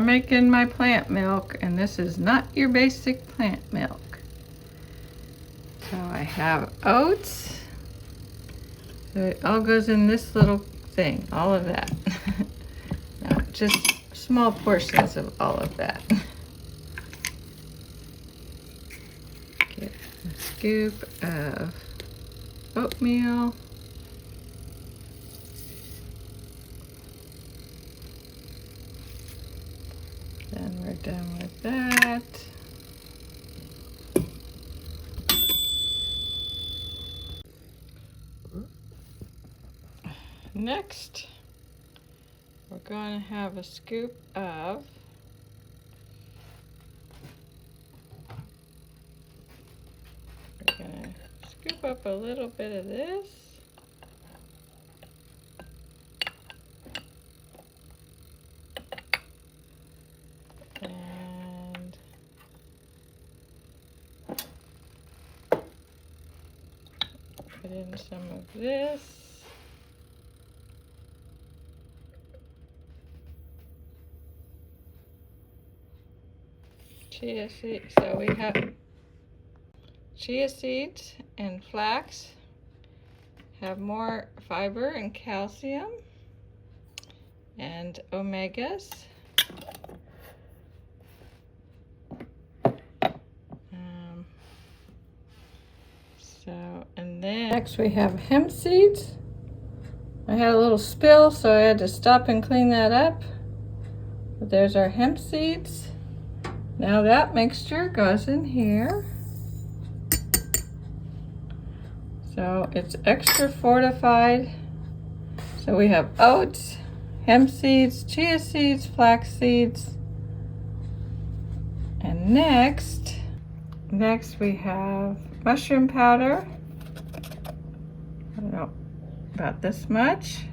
I'm making my plant milk, and this is not your basic plant milk. So I have oats. So it all goes in this little thing, all of that. No, just small portions of all of that. Get a scoop of oatmeal. Then we're done with that. Next, we're going to have a scoop of we're going to scoop up a little bit of this. And put in some of this. Chia seeds. So we have chia seeds and flax have more fiber and calcium and omegas. And then next we have hemp seeds. I had a little spill, so I had to stop and clean that up. But there's our hemp seeds. Now that mixture goes in here. So it's extra fortified. So we have oats, hemp seeds, chia seeds, flax seeds. And next we have mushroom powder. I don't know, about this much.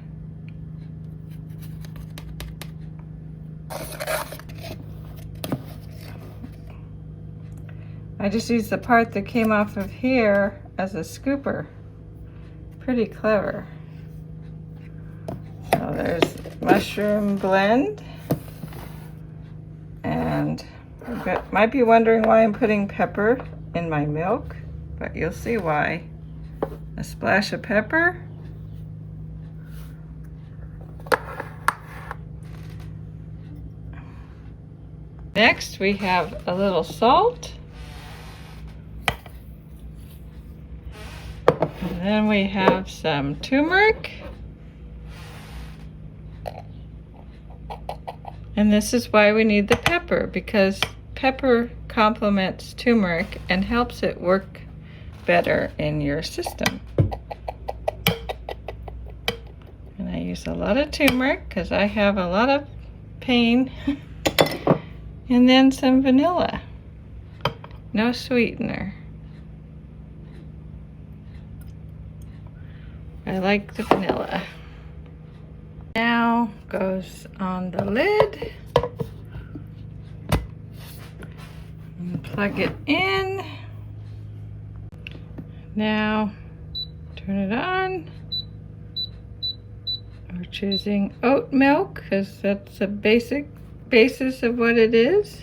I just used the part that came off of here as a scooper. Pretty clever. So there's mushroom blend. And you might be wondering why I'm putting pepper in my milk, but you'll see why. A splash of pepper. Next we have a little salt. And then we have some turmeric. And this is why we need the pepper, because pepper complements turmeric and helps it work better in your system. And I use a lot of turmeric because I have a lot of pain. And then some vanilla. No sweetener. I like the vanilla. Now goes on the lid. And plug it in. Now turn it on. We're choosing oat milk because that's the basis of what it is.